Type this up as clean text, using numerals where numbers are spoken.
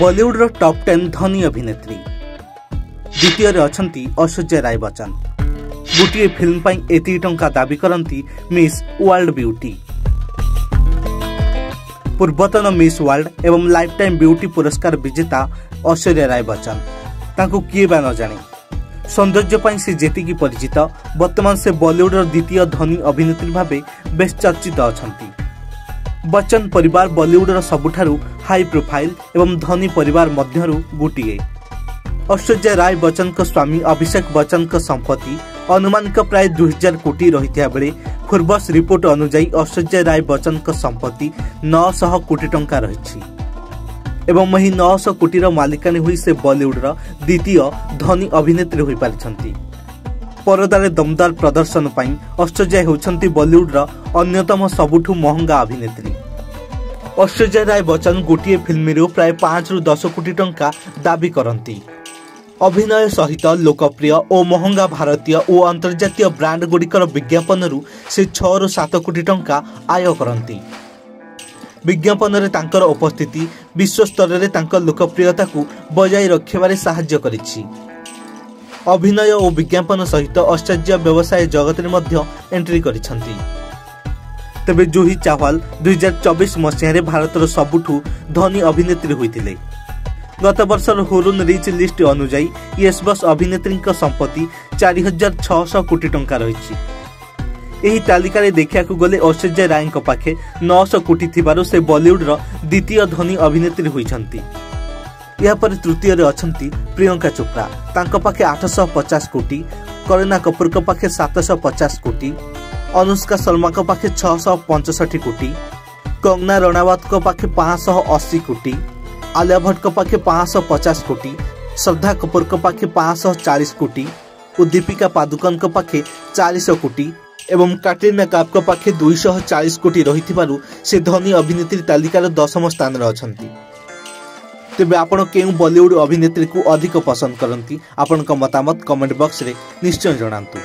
Bollywood top 10 धनी अभिनेत्री द्वितीय अछंती ऐश्वर्या राय बच्चन। गोटे फिल्म पर एति टंका दाबी करती मिस वर्ल्ड ब्यूटी। पूर्वतन मिस वर्ल्ड एवं लाइफ टाइम ब्यूटी पुरस्कार विजेता ऐश्वर्या राय बच्चन तांको किए बा न जाने सौंदर्य पर से जेतिकी परिचित वर्तमान से बॉलीवुड द्वितीय धनी अभिनेत्री भाव बेस चर्चित अछंती। बच्चन परिवार बॉलीवुड सबुठारु हाई प्रोफाइल एवं धनी परिवार मध्यरु गोटिए। ऐश्वर्या राय बच्चन का स्वामी अभिषेक बच्चन का संपत्ति अनुमानिक प्राय 2000 कोटी रही बेले फोर्ब्स रिपोर्ट अनुजाई ऐश्वर्या राय बच्चन का संपत्ति 900 कोटी टंका रही एवं वही 900 कोटी मालिकानी हुई से बॉलीवुड द्वितीय धनी अभिनेत्री हो पारिछंती। परदारे दमदार प्रदर्शन पाई ऐश्वर्या होउछंती बॉलीवुड अन्यतम सबुठु महंगा अभिनेत्री। ऐश्वर्या राय बच्चन गोटे फिल्म प्राय 5 ରୁ 10 कोटी टंका दाबी करती। अभिनय सहित लोकप्रिय और महंगा भारतीय और अंतर्जातीय ब्रांड गुड़िकर विज्ञापन से 6 ରୁ 7 कोटी टंका आय करती। विज्ञापन रे तांकर उपस्थिति विश्व स्तर रे तांकर लोकप्रियता को बजाय रखिबारे सहाय्य करिछि। अभिनय और विज्ञापन सहित ऐश्वर्या व्यवसाय जगत में मध्य एंट्री करिछंती। तबे जूही चावल 2024 मसीह भारतर सबुठु धनी अभिनेत्री होइतिले। गत वर्षर हुरुन रिच लिस्ट अनुजाई यस बस अभिनेत्री संपत्ति 4600 कोटी टंका रही। एही तालिका देखा गले ऐश्वर्या राय पाखे 900 कोटी थिबारु से बॉलीवुड द्वितीय धनी अभिनेत्री होइछंती। या पर तृतीय अछंती प्रियंका चोप्रा तांको पाखे 850 कोटी, करीना कपूर को पाखे 750 कोटी, अनुष्का शर्मा को पाखे 665 कोटी, कंगना रणावत को पाखे 580 कोटी, आलिया भट्ट को पाखे 550 कोटी, श्रद्धा कपूर को पाखे 540 कोटी, दीपिका पादुकोण को पाखे 400 कोटी एवं कैटरीना कैफ को पाखे 240 कोटी रही से धनी अभिनेत्री तालिकार 10म स्थान रे अछंती। तेबे आपण केउ बॉलीवुड अभिनेत्री को अधिक पसंद करती? आपण का मतामत कमेंट बॉक्स रे निश्चय जणांतु।